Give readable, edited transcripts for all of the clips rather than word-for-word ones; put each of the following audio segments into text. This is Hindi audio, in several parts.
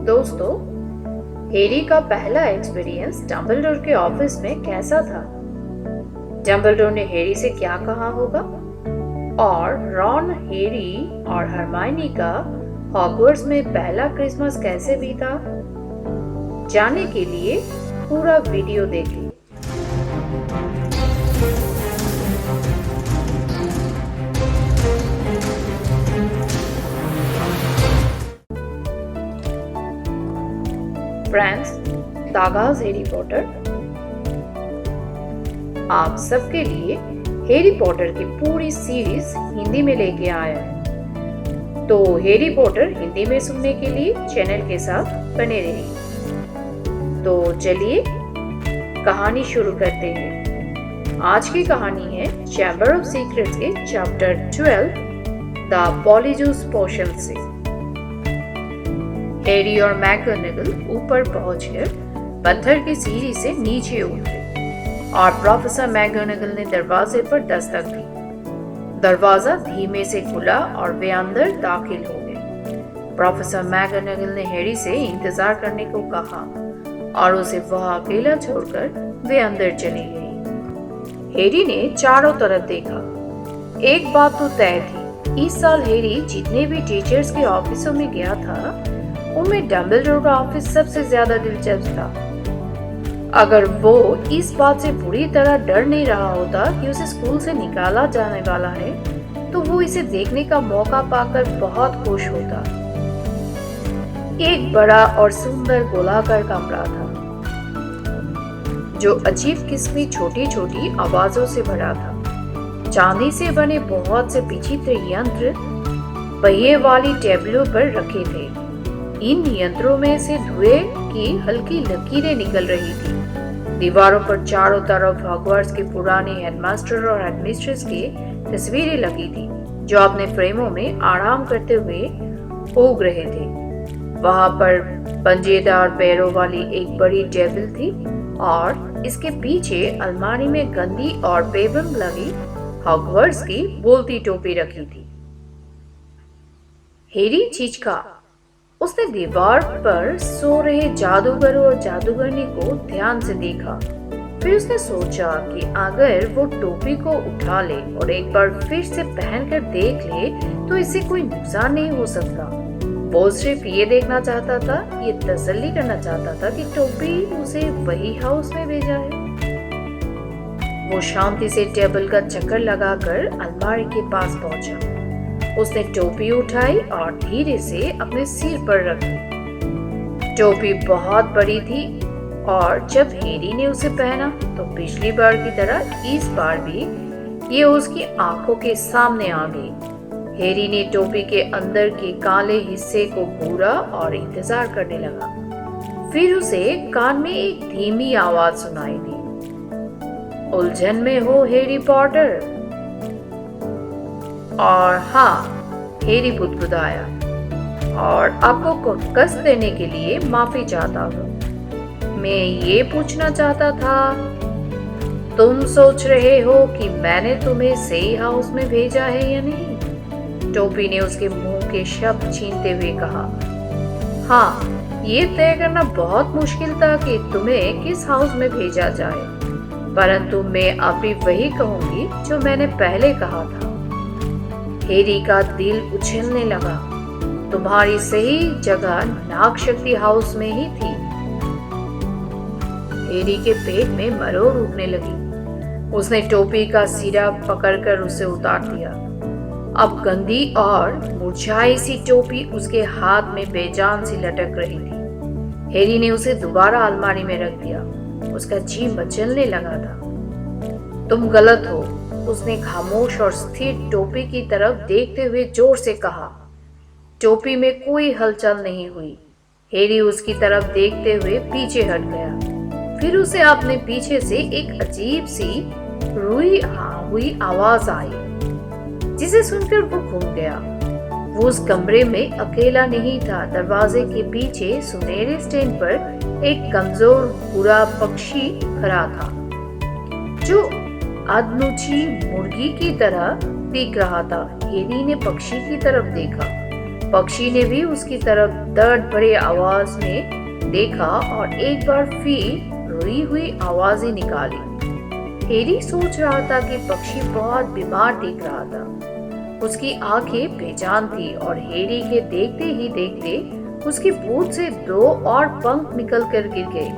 दोस्तों, हैरी का पहला एक्सपीरियंस डंबलडोर के ऑफिस में कैसा था? डंबलडोर ने हैरी से क्या कहा होगा? और रॉन, हैरी और हरमाइनी का हॉगवर्ट्स में पहला क्रिसमस कैसे बीता? जानने के लिए पूरा वीडियो देखिए। फ्रेंड्स, दागाज हैरी पॉटर आप सबके लिए हैरी पॉटर की पूरी सीरीज हिंदी में लेके आया है। तो हैरी पॉटर हिंदी में सुनने के लिए चैनल के साथ बने रहिए। तो चलिए कहानी शुरू करते हैं। आज की कहानी है चैम्बर ऑफ सीक्रेट्स के चैप्टर 12 द पॉलीजूस पोशन से। हैरी और मैगोनेगल ऊपर पहुंचकर पत्थर की सीढ़ी से नीचे उतरे और प्रोफेसर मैगोनेगल ने दरवाजे पर दस्तक दी। दरवाजा धीमे से खुला और वे अंदर दाखिल हो गए। प्रोफेसर मैगोनेगल ने हैरी से इंतजार करने को कहा और उसे वहां अकेला छोड़कर वे अंदर चली गई। हैरी ने चारों तरफ देखा। एक बात तो तय थी, इस साल हैरी जितने भी टीचर्स के ऑफिसों में गया था उनमें डंबलडोर का ऑफिस सबसे ज्यादा दिलचस्प था। अगर वो इस बात से पूरी तरह डर नहीं रहा होता कि उसे स्कूल से निकाला जाने वाला है, तो वो इसे देखने का मौका पाकर बहुत खुश होता। एक बड़ा और सुंदर गोलाकार कमरा था जो अजीब किस्म की छोटी छोटी आवाजों से भरा था। चांदी से बने बहुत से विचित्र यंत्र पहिए वाली टेबलों पर रखे थे। इन यंत्रों में से धुएं की हल्की लकीरें निकल रही थी। दीवारों पर चारों तरफ हॉगवर्ट्स के पुराने हेडमास्टर और हेडमिस्ट्रेस की तस्वीरें लगी थी जो अपने फ्रेमों में आराम करते हुए उग रहे थे। वहां पर पंजेदार पैरों वाली एक बड़ी टेबल थी और इसके पीछे अलमारी में गंदी और बेबम लगी हॉगवर्ट्स की बोलती टोपी रखी थी। हैरी चीचका। उसने दीवार पर सो रहे जादूगर और जादूगरनी को ध्यान से देखा। फिर उसने सोचा कि अगर वो टोपी को उठा ले और एक बार फिर से पहनकर देख ले तो इससे कोई नुकसान नहीं हो सकता। वो सिर्फ ये देखना चाहता था, ये तसल्ली करना चाहता था कि टोपी उसे वही हाउस में भेजा है। वो शांति से टेबल का चक्कर लगाकर अलमारी के पास पहुंचा। उसने टोपी उठाई और धीरे से अपने सिर पर रखी। टोपी बहुत बड़ी थी और जब हैरी ने उसे पहना तो पिछली बार की तरह इस बार भी ये उसकी आंखों के सामने आ गई। हैरी ने टोपी के अंदर के काले हिस्से को घूरा और इंतजार करने लगा। फिर उसे कान में एक धीमी आवाज सुनाई दी, उलझन में हो हैरी पॉटर? और हाँ, हैरी बुदबुदाया, और आपको कष्ट देने के लिए माफी चाहता हूँ। मैं ये पूछना चाहता था, तुम सोच रहे हो कि मैंने तुम्हें सही हाउस में भेजा है या नहीं? टोपी ने उसके मुंह के शब्द छीनते हुए कहा, हाँ, ये तय करना बहुत मुश्किल था कि तुम्हें किस हाउस में भेजा जाए, परंतु मैं अभी वही कहूंगी जो मैंने पहले कहा था। हैरी का दिल उछलने लगा। तुम्हारी सही जगह नागशक्ति हाउस में ही थी। हैरी के पेट में मरोड़ उठने लगी। उसने टोपी का सिरा पकड़कर उसे उतार दिया। अब गंदी और मुरझाई सी टोपी उसके हाथ में बेजान सी लटक रही थी। हैरी ने उसे दोबारा अलमारी में रख दिया। उसका जी मचलने लगा था। तुम गलत हो, उसने खामोश और स्थिर टोपी की तरफ देखते हुए जोर से कहा। टोपी में कोई हलचल नहीं हुई। हैरी उसकी तरफ देखते हुए पीछे हट गया। फिर उसे अपने पीछे से एक अजीब सी रुई हुई आवाज आई, जिसे सुनकर वो घूम गया। वो उस कमरे में अकेला नहीं था। दरवाजे के पीछे सुनहरे स्टैंड पर एक कमजोर भूरा पक्षी खड़ा था जो अधमुची मुर्गी की तरह दिख रहा था। हैरी ने पक्षी की तरफ देखा। पक्षी ने भी उसकी तरफ दर्द भरे आवाज में देखा और एक बार फिर रोई हुई आवाजें निकाली। हैरी सोच रहा था कि पक्षी बहुत बीमार दिख रहा था। उसकी आंखें बेजान थी और हैरी के देखते ही देखते उसकी पूंछ से 2 और पंख निकलकर गिर गए।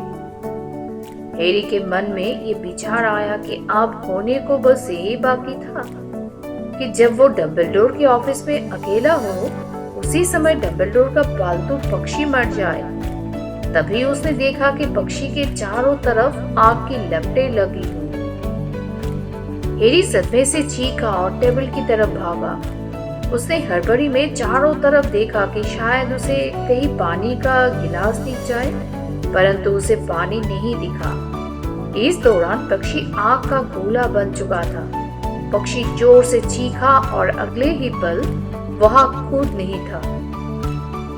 हैरी के मन में ये विचार आया कि अब होने को बस यही बाकी था कि जब वो डंबलडोर के ऑफिस में अकेला हो, उसी समय डंबलडोर का पालतू पक्षी मर जाए। तभी उसने देखा कि पक्षी के चारों तरफ आग की लपटें लगी हुई। हैरी सदमे से चीखा और टेबल की तरफ भागा। उसने हड़बड़ी में चारों तरफ देखा कि शायद उसे कहीं पानी का गिलास दिख जाए, परंतु उसे पानी नहीं दिखा। इस दौरान पक्षी आग का गोला बन चुका था। पक्षी जोर से चीखा और अगले ही पल वहां खुद नहीं था।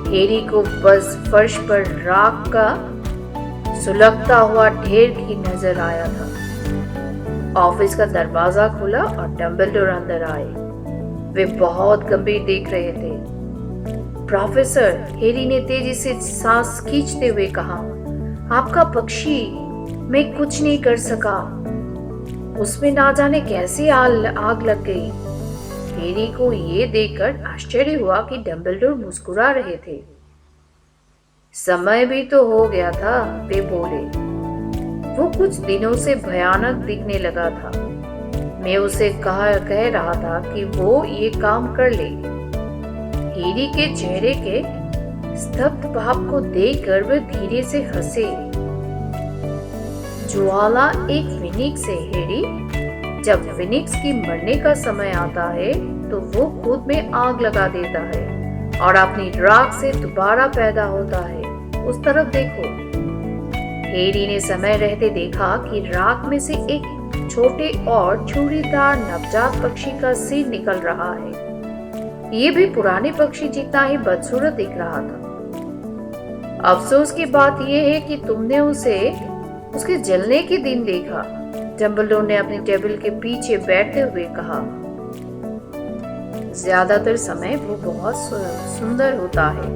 हैरी को बस फर्श पर राख का सुलगता हुआ ढेर ही नजर आया था। ऑफिस का दरवाजा खुला और डंबलडोर अंदर आए। वे बहुत गंभीर दिख रहे थे। प्रोफेसर, हैरी ने तेजी से सांस खींचते हुए कहा, आपका पक्षी मैं कुछ नहीं कर सका। उसमें ना जाने कैसे आग लग गई। हैरी को ये देखकर आश्चर्य हुआ कि डंबलडोर मुस्कुरा रहे थे। समय भी तो हो गया था, वे बोले। वो कुछ दिनों से भयानक दिखने लगा था। मैं उसे कह रहा था कि वो ये काम कर ले। हैरी के चेहरे के स्तब्ध भाव को देखकर वे धीरे से हंसे। ज्वाला एक फिनिक्स है हैरी। जब फिनिक्स की मरने का समय आता है तो वो खुद में आग लगा देता है और अपनी राख से दोबारा पैदा होता है। उस तरफ देखो। हैरी ने समय रहते देखा कि राख में से एक छोटे और छुरीदार नवजात पक्षी का सिर निकल रहा है। ये भी पुराने पक्षी जितना ही बदसूरत दिख रहा था। अफसोस की बात यह है कि तुमने उसे उसके जलने के दिन देखा, डंबलडोर ने अपनी टेबल के पीछे बैठते हुए कहा। ज्यादातर समय वो बहुत सुंदर होता है,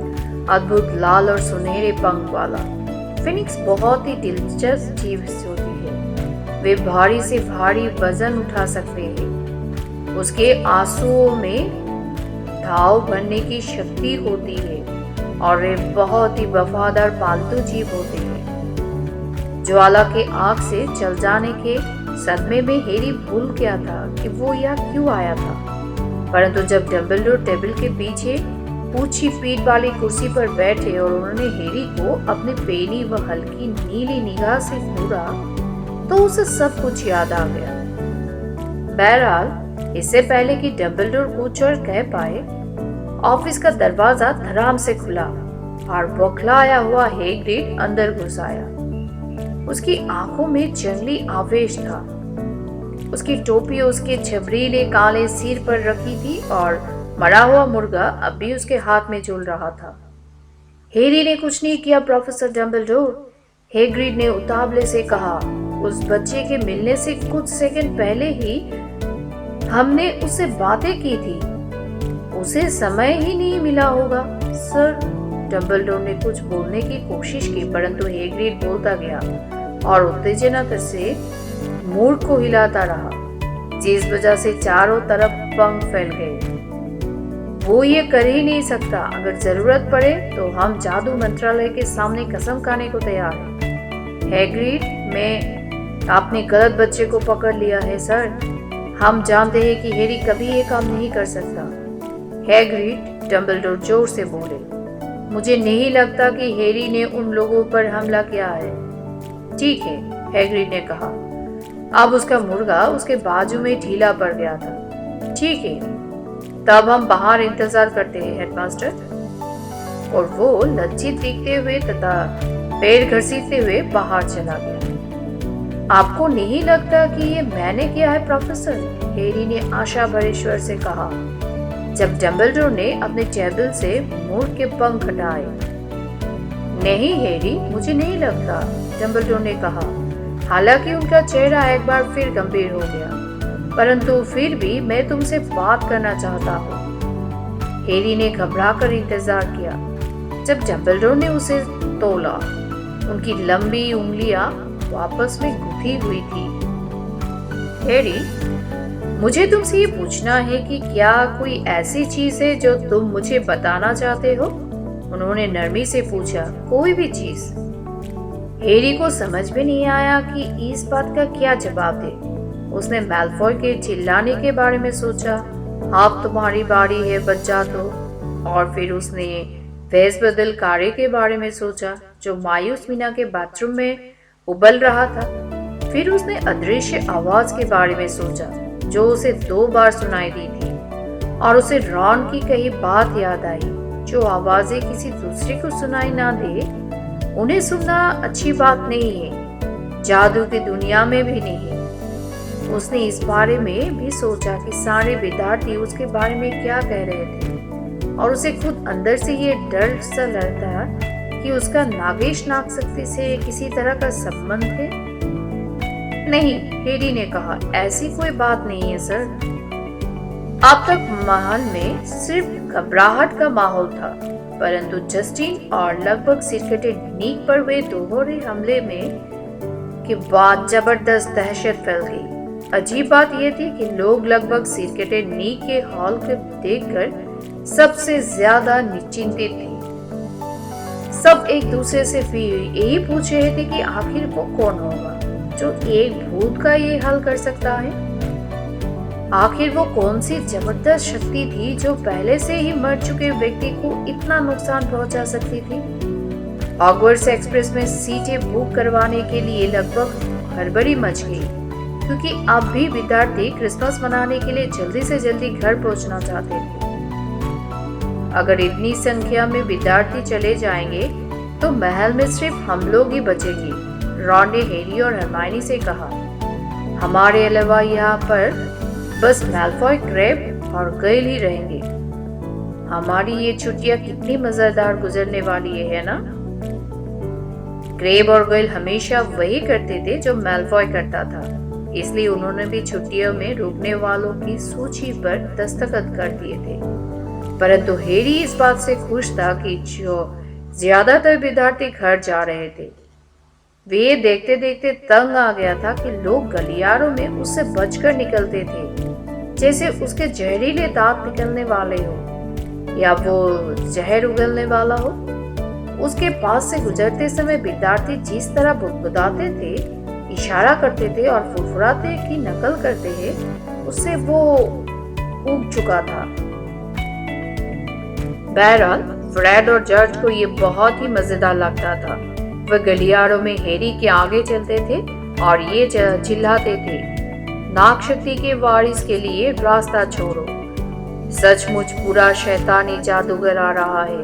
अद्भुत लाल और सुनहरे पंख वाला। फिनिक्स बहुत ही दिलचस्प जीव होती है। वे भारी से भारी वजन उठा सकते हैं। उसके आंसुओं में घाव भरने की शक्ति होती है और वे बहुत ही वफादार पालतू जीव होते हैं। ज्वाला के आग से जल जाने के सदमे में हैरी भूल गया था कि वो यहाँ क्यों आया था। परंतु जब डंबलडोर टेबल के पीछे ऊंची पीठ वाली कुर्सी पर बैठे और उन्होंने हैरी को अपनी पेली व हल्की नीली निगाह से घूरा तो उसे सब कुछ याद आ गया। बहरहाल इससे पहले कि डंबलडोर कुछ और कह पाए, ऑफिस का दरवाजा धड़ाम से खुला और बौखलाया हुआ हैग्रिड अंदर घुस आया। उसकी आंखों में जंगली आवेश था। उसकी टोपी उसके छबरीले काले सिर पर रखी थी और मरा हुआ मुर्गा अब भी उसके हाथ में झूल रहा था। हैरी ने कुछ नहीं किया प्रोफेसर डंबलडोर, हैग्रिड ने उतावले से कहा। उस बच्चे के मिलने से कुछ सेकंड पहले ही हमने उससे बातें की थी। उसे समय ही नहीं मिला होगा। सर, डंबलडोर ने कुछ बोलने की कोशिश की, परंतु हैग्रिड बोलता गया और उत्तेजना से मूड को हिलाता रहा, जिस वजह से चारों तरफ पंख फैल गए। वो ये कर ही नहीं सकता। अगर जरूरत पड़े तो हम जादू मंत्रालय के सामने कसम खाने को तैयार हैं। हैग्रिड, आपने गलत बच्चे को पकड़ लिया है सर। हम जानते हैं कि हैरी कभी ये काम नहीं कर सकता। हैग्रिड, डंबलडोर जोर से बोले। मुझे नहीं लगता कि हैरी ने उन लोगों पर हमला किया है। ठीक है, हैग्रिड ने कहा। अब उसका मुर्गा उसके बाजू में ढीला पड़ गया था। ठीक है, तब हम बाहर इंतजार करते हैं हेडमास्टर। और वो लज्जित दिखते हुए तथा पैर घसीटते हुए बाहर चला गया। आपको नहीं लगता कि ये मैंने किया है प्रोफेसर? हैरी ने आशा भरे स्वर से कहा जब डंबलडोर ने अपने टेबल से मोर के पंख हटाए। नहीं हैरी, मुझे नहीं लगता, डंबलडोर ने कहा। हालांकि उनका चेहरा एक बार फिर गंभीर हो गया। परंतु फिर भी मैं तुमसे बात करना चाहता हूँ। हैरी ने घबरा कर इंतजार किया। जब डंबलडोर ने उसे तोला, उनकी लंबी उंगलियां वापस में गुथी हुई थी। हैरी, मुझे तुमसे ये पूछना है कि क्या कोई ऐसी चीज है जो तुम मुझे बताना चाहते हो? उन्होंने नरमी से पूछा। कोई भी चीज। हैरी को समझ में नहीं आया कि इस बात का क्या जवाब दे। उसने मैलफॉय के चिल्लाने के बारे में सोचा, अब तुम्हारी बारी है, बच जा तो। और फिर उसने वेस बदल कारे के बारे में सोचा जो मायूस मीना के बाथरूम में उबल रहा था। फिर उसने अदृश्य आवाज के बारे में सोचा जो उसे 2 बार सुनाई दी थी, और उसे रॉन की कही बात याद आई, जो आवाजें किसी दूसरे को सुनाई ना दे उन्हें सुनना अच्छी बात नहीं है, जादू की दुनिया में भी नहीं। उसने इस बारे में भी सोचा कि सारे विद्यार्थी उसके बारे में क्या कह रहे थे, और उसे खुद अंदर से ये डर सा लगता कि उसका नागेश नागशक्ति से किसी तरह का संबंध है। नहीं, हैरी ने कहा, ऐसी कोई बात नहीं है सर। अब तक महल में सिर्फ घबराहट का माहौल था, परंतु जस्टिन और लगभग सिरकटे नीक पर हुए दोहरे हमले में के बाद जबरदस्त दहशत फैल गई। अजीब बात यह थी कि लोग लगभग सिरकटे नीक के हॉल को देखकर सबसे ज्यादा चिंतित थे। सब एक दूसरे से फिर यही पूछ रहे थे कि आखिर वो कौन होगा जो एक भूत का ये हल कर सकता है। आखिर वो कौन सी जबरदस्त शक्ति थी जो पहले से ही मर चुके व्यक्ति को इतना नुकसान पहुंचा सकती थी। हॉगवर्ट्स एक्सप्रेस में सीटें बुक करवाने के लिए लगभग हड़बड़ी मच गई, क्योंकि अब भी विद्यार्थी क्रिसमस मनाने के लिए जल्दी से जल्दी घर पहुंचना चाहते थे। अगर इतनी संख्या में विद्यार्थी चले जाएंगे तो महल में सिर्फ हम लोग ही बचेंगे। रॉन ने हैरी और हरमाइनी से कहा, हमारे अलावा यहाँ पर बस मैलफॉय, क्रैब और गैल ही रहेंगे। हमारी ये छुट्टियां कितनी मजेदार गुजरने वाली है ना? क्रैब और गैल हमेशा वही करते थे जो मैलफॉय करता था, इसलिए उन्होंने भी छुट्टियों में रुकने वालों की सूची पर दस्तखत कर दिए थे। परंतु हैरी इस बात से खुश था कि जो ज्यादातर विद्यार्थी घर जा रहे थे। वे देखते देखते तंग आ गया था कि लोग गलियारों में उससे बचकर निकलते थे, जैसे उसके जहरीले दांत निकलने वाले हो या वो जहर उगलने वाला हो। उसके पास से गुजरते समय विद्यार्थी जिस तरह बुदबुदाते थे, इशारा करते थे और फुरफुराते की नकल करते थे, उससे वो ऊब चुका था। बहरहाल फ्रेड और जॉर्ज को ये बहुत ही मजेदार लगता था। वह गलियारों में हैरी के आगे चलते थे और ये चिल्लाते थे, नागशक्ति के वारिस के लिए रास्ता छोड़ो, सचमुच पूरा शैतानी जादूगर आ रहा है।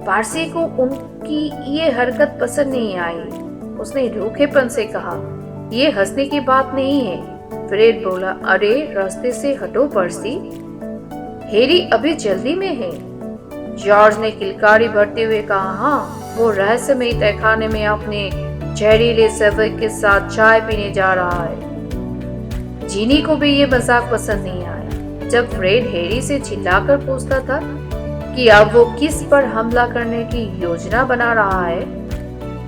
पारसी को उनकी ये हरकत पसंद नहीं आई। उसने रूखेपन से कहा, ये हंसने की बात नहीं है। फ्रेड बोला, अरे रास्ते से हटो पर्सी, हैरी अभी जल्दी में है। जॉर्ज ने किलकारी भरते हुए कहा, हाँ, वो रहस्यमयी तहखाने में अपने जहरीले सेवक के साथ चाय पीने जा रहा है। जीनी को भी ये मजाक पसंद नहीं आया। जब फ्रेड हैरी से चिल्लाकर पूछता था कि अब वो किस पर हमला करने की योजना बना रहा है,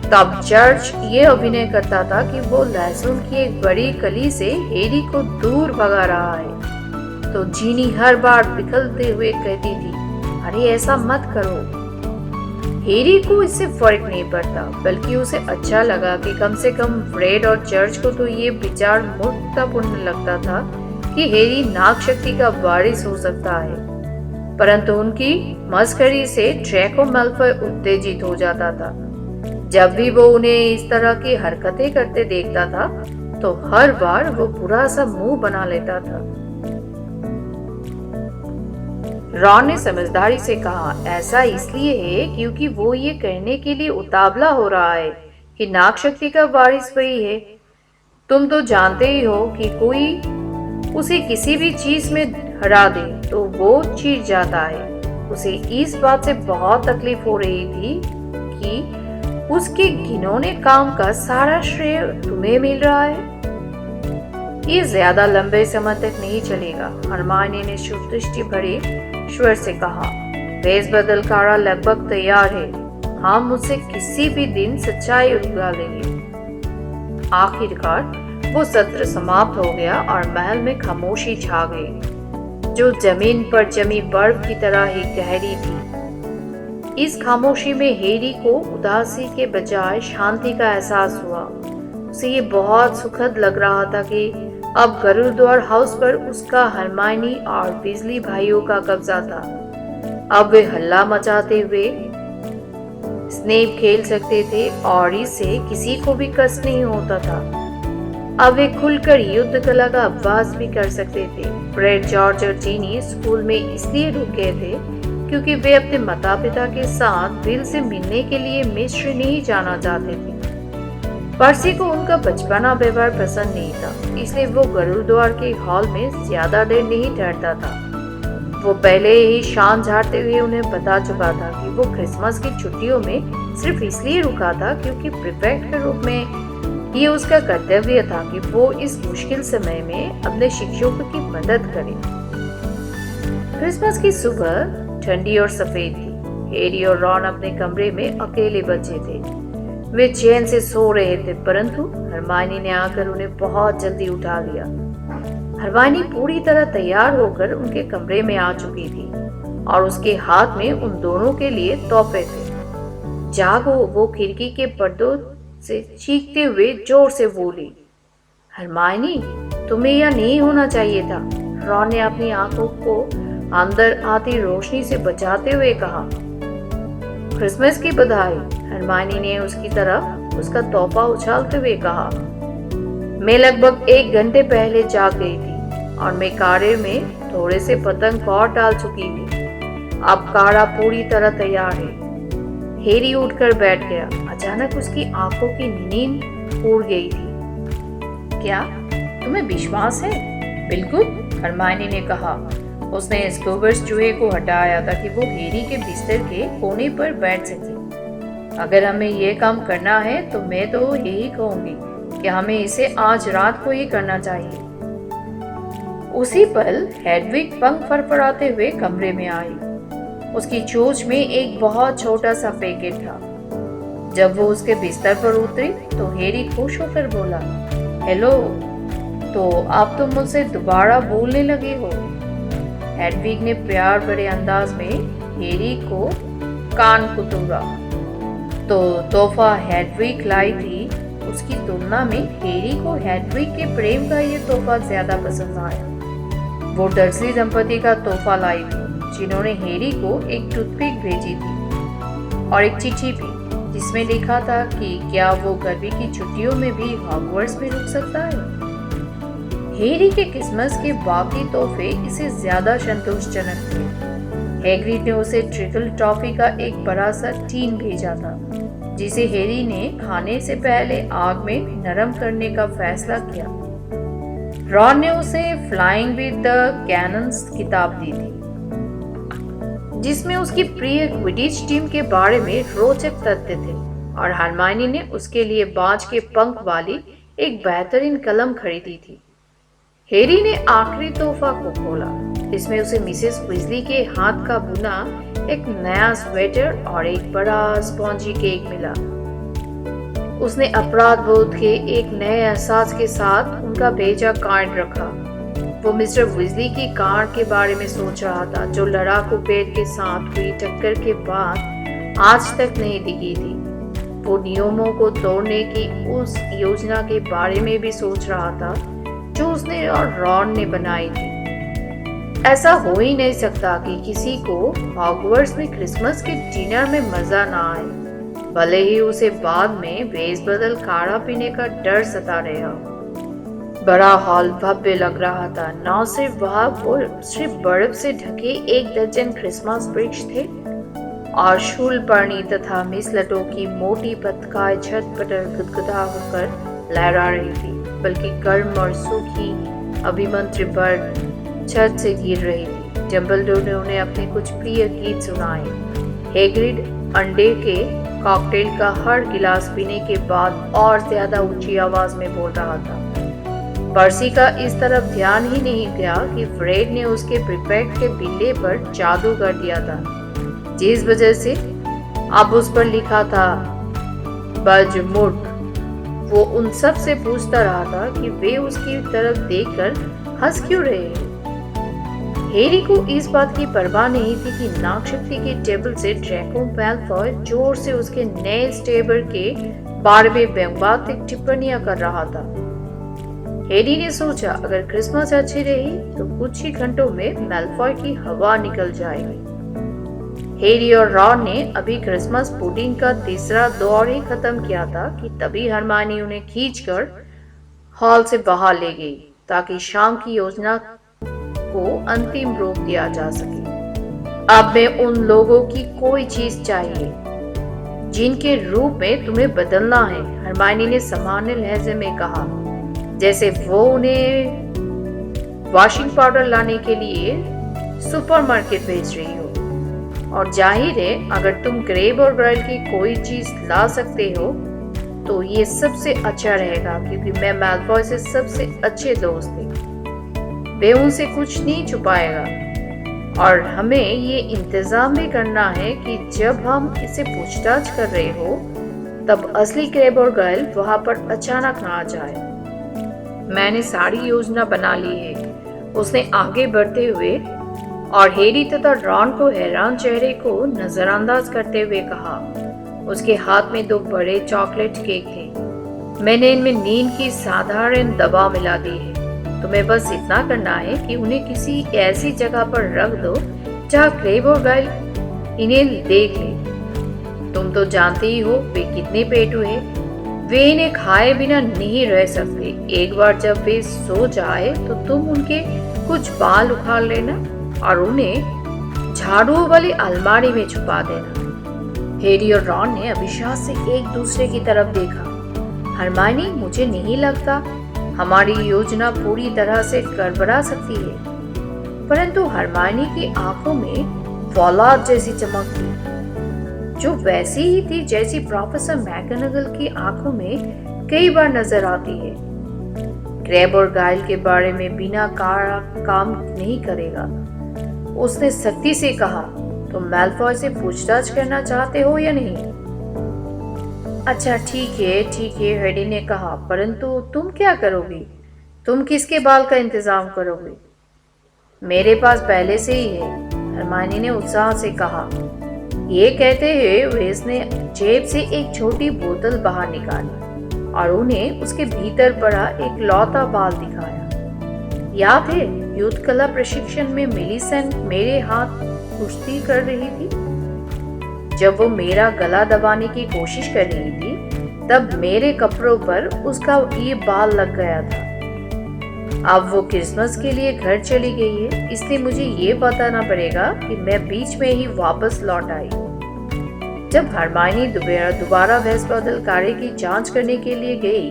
तब जॉर्ज ये अभिनय करता था कि वो लहसुन की एक बड़ी कली से हैरी को दूर भगा रहा है। तो जीनी हर बार पिघलते हुए कहती थी, अरे ऐसा मत करो। हैरी को इससे फर्क नहीं पड़ता, बल्कि उसे अच्छा लगा कि कम से कम फ्रेड और जॉर्ज को तो ये विचार मूर्खतापूर्ण लगता था कि हैरी नागशक्ति का वारिस हो सकता है। परंतु उनकी मस्करी से ड्रैको मैलफॉय उत्तेजित हो जाता था। जब भी वो उन्हें इस तरह की हरकतें करते देखता था तो हर बार वो बुरा सा मुंह बना लेता था। रॉन ने समझदारी से कहा, ऐसा इसलिए है क्योंकि वो ये कहने के लिए उतावला हो रहा है कि नागशक्ति का वारिस वही है। तुम तो जानते ही हो कि कोई उसे किसी भी चीज में हरा दे तो वो चीर जाता है। उसे इस बात से बहुत तकलीफ हो रही थी कि उसके घिनौने काम का सारा श्रेय तुम्हें मिल रहा है। ये ज्यादा लंबे समय तक नहीं चलेगा। हरमाइनी ने शुभ दृष्टि भरे स्वर से कहा, भेस बदल कारा लगभग तैयार है। हम मुझसे किसी भी दिन सच्चाई उगला लेंगे। आखिरकार वो सत्र समाप्त हो गया और महल में खामोशी छा गई, जो जमीन पर जमी बर्फ की तरह ही गहरी थी। इस खामोशी में हैरी को उदासी के बजाय शांति का एहसास हुआ। उसे ये बहुत सुखद लग रहा था कि अब गरुड़द्वार हाउस पर उसका हरमाइनी और बिजली भाइयों का कब्जा था। अब वे हल्ला मचाते हुए स्नेप खेल सकते थे और इससे किसी को भी कष्ट नहीं होता था। अब वे खुलकर युद्ध कला का अभ्यास भी कर सकते थे। फ्रेड, जॉर्ज और जीनी स्कूल में इसलिए रुक गए थे क्योंकि वे अपने माता पिता के साथ बिल से मिलने के लिए मिस्र नहीं जाना चाहते थे। पर्सी को उनका बचपना व्यवहार पसंद नहीं था, इसलिए वो गरुड़द्वार के हॉल में ज्यादा देर नहीं ठहरता था। वो पहले ही शान झाड़ते हुए उन्हें बता चुका था कि वो क्रिसमस की छुट्टियों में सिर्फ इसलिए रुका था क्योंकि प्रीफेक्ट के रूप में ये उसका कर्तव्य था कि वो इस मुश्किल समय में अपने शिक्षकों की मदद करे। क्रिसमस की सुबह ठंडी और सफेद थी। हैरी और रॉन अपने कमरे में अकेले बचे थे। वे चैन से सो रहे थे, परंतु हरमाइनी ने आकर उन्हें बहुत जल्दी उठा लिया। हरमाइनी पूरी तरह तैयार होकर उनके कमरे में आ चुकी थी और उसके हाथ में उन दोनों के लिए तोहफे थे। जागो, वो खिड़की के पर्दों से चीखते हुए जोर से बोली। हरमाइनी, तुम्हें यह नहीं होना चाहिए था, रॉन ने अपनी आंखों को अंदर आती रोशनी से बचाते हुए कहा। क्रिसमस की बधाई, हरमाइनी ने उसकी तरफ उसका तोहफा उछालते हुए कहा। मैं लगभग 1 घंटे पहले जाग गई थी और मैं कारे में थोड़े से पतंग और डाल चुकी थी। अब कारा पूरी तरह तैयार है। हैरी उठकर बैठ गया। अचानक उसकी आंखों की नींद उड़ गई थी। क्या तुम्हें विश्वास है? बिल्कुल, हरमाइनी ने कहा। उसने स्कूबर्स चूहे को हटाया ताकि वो हैरी के बिस्तर के कोने पर बैठ सके। अगर हमें ये काम करना है तो मैं तो यही कहूंगी कि हमें इसे आज रात को ही करना चाहिए। उसी पल हेडविग पंख फड़फड़ाते हुए कमरे में आई। उसकी चोंच में एक बहुत छोटा सा पैकेट था। जब वो उसके बिस्तर पर उतरी तो हैरी खुश होकर बोला, हेलो, तो आप तो मुझसे दोबारा बोलने लगे हो। हेडविग ने प्यार भरे अंदाज में हैरी को कान कुतूरा। तो तोहफा हेडविग लाई थी, उसकी तुलना में हैरी को हेडविग के प्रेम का ये तोहफा ज्यादा पसंद आया। वो डर्सी दंपति का तोहफा लाई थी, जिन्होंने हैरी को एक टूथपिक भेजी थी और एक चिट्ठी भी, जिसमें लिखा था कि क्या वो गर्मी की छुट्टियों में भी हॉगवर्ट्स में रुक सकता है। हैरी के क्रिसमस के बाकी तोहफे इसे ज्यादा संतोषजनक थे। हैग्रिड ने उसे ट्रिकल टॉफी का एक बड़ा सा टीन भेजा था, जिसे हैरी ने खाने से पहले आग में नरम करने का फैसला किया। रॉन ने उसे फ्लाइंग विद द कैनन्स किताब दी थी, जिसमें उसकी प्रिय क्विडिच टीम के बारे में रोचक तथ्य थे, और हरमाइनी ने उसके लिए बाज के पंख वाली एक बेहतरीन कलम खरीदी थी। हैरी ने आखिरी तोहफा को खोला। इसमें उसे मिसेस विज़ली के हाथ का बुना एक नया स्वेटर और एक बड़ा स्पॉन्जी केक मिला। उसने अपराध बोध के एक नए एहसास के साथ उनका भेजा कार्ड रखा। वो मिस्टर विज़ली की कार के बारे में सोच रहा था, जो लड़ाकू पेड़ के साथ हुई टक्कर के बाद आज तक नहीं दिखी थी। वो नियमों को तोड़ने की उस योजना के बारे में भी सोच रहा था जो उसने और रॉन ने बनाई थी। ऐसा हो ही नहीं सकता कि किसी को हॉगवर्ट्स में क्रिसमस के डिनर में मजा ना आए, भले ही उसे बाद में भेस बदल काढ़ा पीने का डर सता रहा हो। बड़ा हॉल भव्य लग रहा था। न सिर्फ वहाँ पर सिर्फ बर्फ से ढके 1 दर्जन क्रिसमस वृक्ष थे और शूलपर्णी तथा मिसलटों की मोटी पत्तियां छत पर गुदगुदा होकर लहरा रही थी, बल्कि गर्म और सूखी अभिमंत्रित बर्फ छत से गिर रही थी। डंबलडोर ने उन्हें अपने कुछ प्रिय गीत सुनाए। हैग्रिड अंडे के कॉकटेल का हर गिलास पीने के बाद और ज्यादा ऊंची आवाज में बोल रहा था, पर्सी का इस तरफ ध्यान ही नहीं गया कि फ्रेड ने उसके प्रीपेड के बिल्ले पर जादू कर दिया था, जिस वजह से अब उस पर लिखा था बजमुट। वो उन सब से पूछता रहा था कि वे उसकी तरफ देखकर हंस क्यों रहे हैं। हैरी को इस बात की परवाह नहीं थी कि नागशक्ति की टेबल से ड्रैको मैलफॉय जोर से उसके नए स्टेबल के बारे में व्यंग्यात्मक टिप्पणियां कर रहा था। हैरी ने सोचा अगर क्रिसमस अच्छी रही तो कुछ ही घंटों में मैलफॉय की हवा निकल जाएगी। हैरी और रॉन ने अभी क्रिसमस पुडिंग का तीसरा दौर ही खत्म किया था कि तभी हरमाइनी उन्हें खींचकर हॉल से बाहर ले गई ताकि शाम की योजना को अंतिम रूप दिया जा सके। अब मैं उन लोगों की कोई चीज चाहिए जिनके रूप में तुम्हें बदलना है, हरमाइनी ने सामान्य लहजे में कहा, जैसे वो उन्हें वॉशिंग पाउडर लाने के लिए सुपरमार्केट भेज रही हो। और जाहिर है अगर तुम ग्रेब और ग्राइल की कोई चीज ला सकते हो तो ये सबसे अच्छा रहेगा, क्योंकि मैं मैलफॉय से सबसे अच्छे दोस्त थे। वे उनसे कुछ नहीं छुपाएगा और हमें ये इंतजाम भी करना है कि जब हम इसे पूछताछ कर रहे हो तब असली ग्रेब और ग्राइल वहां पर अचानक ना आ जाए। मैंने सारी योजना बना ली है, उसने आगे बढ़ते हुए और हैरी तथा रॉन को हैरान चेहरे को नजरअंदाज करते हुए कहा। उसके हाथ में 2 बड़े चॉकलेट केक थे। मैंने इनमें नींद की साधारण दवा मिला दी है। तुम्हें बस इतना करना है कि उन्हें किसी ऐसी जगह पर रख दो जहाँ ग्रेब और गाइल इन्हें देख ले। तुम तो जानते ही हो वे कितने पेटू हैं। वे इन्हें खाए बिना नहीं रह सकते। एक बार जब वे सो जाए तो तुम उनके कुछ बाल उखाड़ लेना और उन्हें झाड़ुओं वाली अलमारी में छुपा देना। हैरी और रॉन ने अविश्वास से एक दूसरे की तरफ देखा। हरमाइनी, मुझे नहीं लगता हमारी योजना पूरी तरह से गड़बड़ा सकती है। परंतु हरमाइनी की आंखों में फौलाद जैसी चमक थी, जो वैसी ही थी जैसी प्रोफेसर मैगनगल की आंखों में कई बार नजर आती है। ग्रेब और गाइल के बारे में बिना काम नहीं करेगा, उसने सख्ती से कहा। तुम मैलफॉय से पूछताछ करना चाहते हो या नहीं? अच्छा ठीक है, हैरी ने कहा, परंतु तुम क्या करोगी? तुम किसके बाल का इंतजाम करोगे? मेरे पास पहले से ही है, हरमाइनी ने उत्साह से कहा। ये कहते हुए वेस ने जेब से एक छोटी बोतल बाहर निकाली और उन्हें उसके भीतर पड़ा एक लौता बाल दिखाया। याद है युद्ध कला प्रशिक्षण में मिलीसेंट मेरे हाथ कुश्ती कर रही थी? जब वो मेरा गला दबाने की कोशिश कर रही थी तब मेरे कपड़ों पर उसका ये बाल लग गया था। अब वो क्रिसमस के लिए घर चली गई है, इसलिए मुझे ये बताना पड़ेगा कि मैं बीच में ही वापस लौट आई। जब हरमाइनी दोबारा भैंस बदल कार्य की जांच करने के लिए गई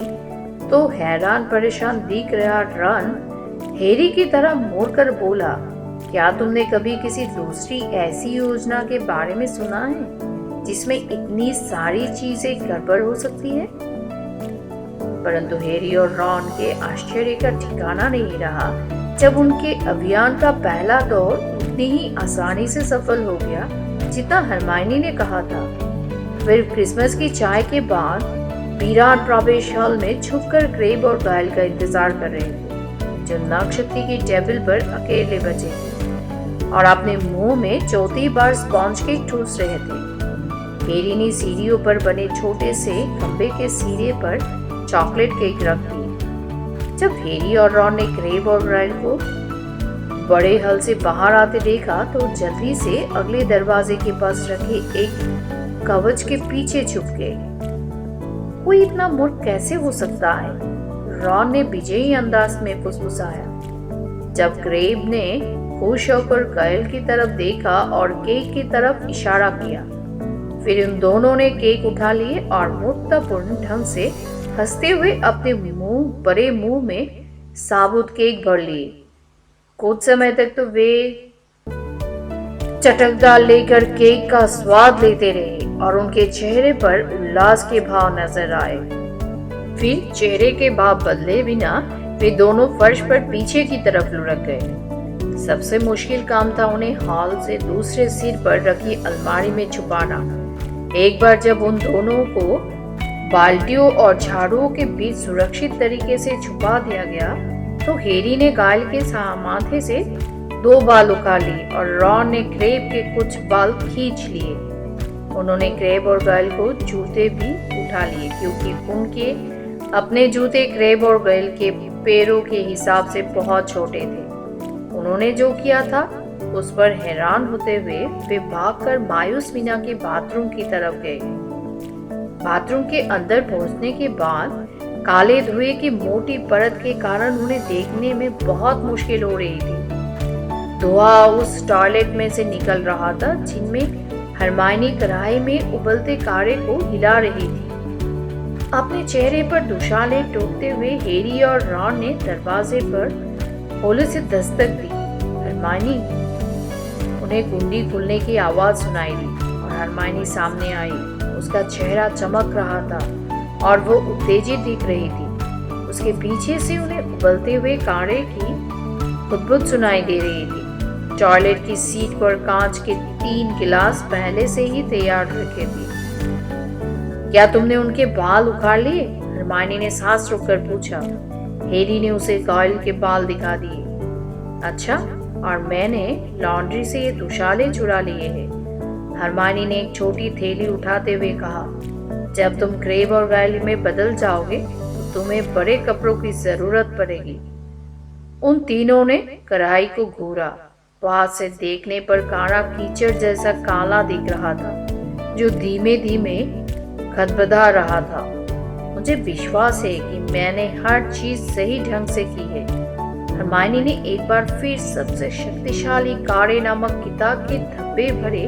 तो हैरान परेशान दिख रहा रॉन हैरी की तरह मुड़कर बोला, क्या तुमने कभी किसी दूसरी ऐसी योजना के बारे में सुना है जिसमें इतनी सारी चीजें गड़बड़ हो सकती है? परंतु हैरी और रॉन के आश्चर्य का ठिकाना नहीं रहा जब उनके अभियान का पहला दौर उतनी ही आसानी से सफल हो गया जितना हरमाइनी ने कहा था। फिर क्रिसमस की चाय के बाद विराट प्रवेश हॉल में छुपकर ग्रेब और गाइल का इंतजार कर रहे थे, जो नागशक्ति की टेबल पर अकेले बचे थे और अपने मुंह में चौथी बार स्पॉन्ज केक ठूस रहे थे। हैरी ने सीढ़ियों पर बने छोटे से खंबे के सिरे पर चॉकलेट केक रख दिए। जब हैरी और रॉन ने ग्रेब और गाइल को बड़े हल से बाहर आते देखा तो जल्दी से अगले दरवाजे के पास रखे एक कवच के पीछे छुप गए। कोई इतना मूर्ख कैसे हो सकता है? रॉन ने विजयी अंदाज में फुसफुसाया। जब ग्रेब ने खुश होकर गाइल की तरफ देखा और केक की तरफ इशारा किया, फिर उन दोनों ने केक उठा लिए और मूर्खतापूर्ण ढंग से हंसते हुए अपने बड़े मुंह में साबुत केक भर लिए। कुछ समय तक तो वे चटकदार लेकर केक का स्वाद लेते रहे और उनके चेहरे पर उल्लास के भाव नजर आए। फिर चेहरे के भाव बदले बिना वे दोनों फर्श पर पीछे की तरफ लुढ़क गए। सबसे मुश्किल काम था उन्हें हॉल से दूसरे सिर पर रखी अलमारी में छुपाना। एक बार जब उन दोनों को बाल्टियों और झाड़ुओं के बीच सुरक्षित तरीके से छुपा दिया गया, तो हैरी ने गाइल के माथे से 2 बाल उखाड़ लिए और रॉन ने क्रेब के कुछ बाल खींच लिए। उन्होंने क्रेब और गाइल को जूते भी उठा लिए, क्योंकि उनके अपने जूते क्रेब और गाइल के पैरों के हिसाब से बहुत छोटे थे। उन्होंने जो किया था उस पर हैरान होते हुए वे भागकर मायूस मीना के बाथरूम की तरफ गए। बाथरूम के अंदर पहुंचने के बाद काले धुएं की मोटी परत के कारण उन्हें देखने में बहुत मुश्किल हो रही थी। धुआं उस टॉयलेट में से निकल रहा था जिनमें हरमाइनी कढ़ाई में उबलते काढ़े को हिला रही थी। अपने चेहरे पर दुशाले टोकते हुए हैरी और रॉन ने दरवाजे पर हौले से दस्तक दी। हरमाइनी, उन्हें कुंडी खुलने की आवाज सुनाई दी और हरमाइनी सामने आई। उसका चेहरा चमक रहा था और वो उत्तेजित दिख रही थी। उसके पीछे से उन्हें उबलते हुए काढ़े की खुदबुद सुनाई दे रही थी। टॉयलेट की सीट पर कांच के 3 गिलास पहले से ही तैयार रखे थे। क्या तुमने उनके बाल उखाड़ लिए? हरमाइनी ने सांस रोककर पूछा। हैरी ने उसे गाइल के बाल दिखा दिए। अच्छा, और मैंने लॉन्ड्री से ये दुशाले चुरा लिए हैं। हरमाइनी ने एक छोटी थैली उठाते हुए कहा। जब तुम क्रेब और गाइल में बदल जाओगे तो तुम्हें बड़े कपड़ों की जरूरत पड़ेगी। उन तीनों ने कढ़ाई को घूरा। पास से देखने पर काढ़ा कीचड़ जैसा काला दिख रहा था, जो धीमे धीमे खदबदा रहा था। मुझे विश्वास है कि मैंने हर चीज सही ढंग से की है। हरमाइनी ने एक बार फिर सबसे शक्तिशाली काढ़े नामक किताब के धब्बे भरे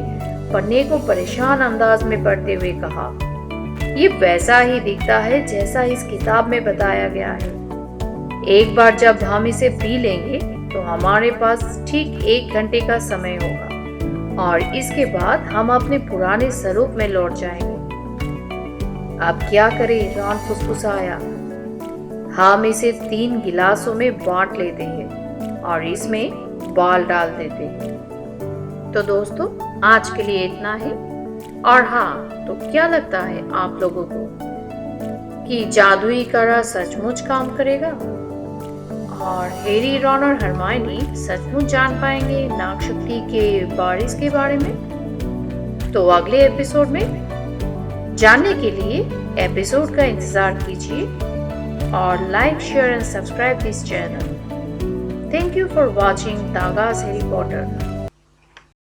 पन्ने को परेशान अंदाज में पढ़ते हुए कहा। ये वैसा ही दिखता है जैसा इस किताब में बताया गया है। एक बार जब हम इसे पी लेंगे तो हमारे पास ठीक 1 घंटे का समय होगा और इसके बाद हम अपने पुराने स्वरूप में लौट जाएंगे। अब क्या करें? रॉन फुसफुसाया। हम इसे 3 गिलासों में बांट लेते हैं और इसमें बाल डाल देते हैं। तो दोस्तों, आज के लिए इतना ही। और हाँ, तो क्या लगता है आप लोगों को कि जादुई काढ़ा सचमुच काम करेगा और हैरी, रॉन और हरमाइनी सचमुच जान पाएंगे नाग शक्ति के बारिश के बारे में? तो अगले एपिसोड में जानने के लिए एपिसोड का इंतजार कीजिए और like, share and subscribe this channel. Thank you for watching Taga's Harry Potter.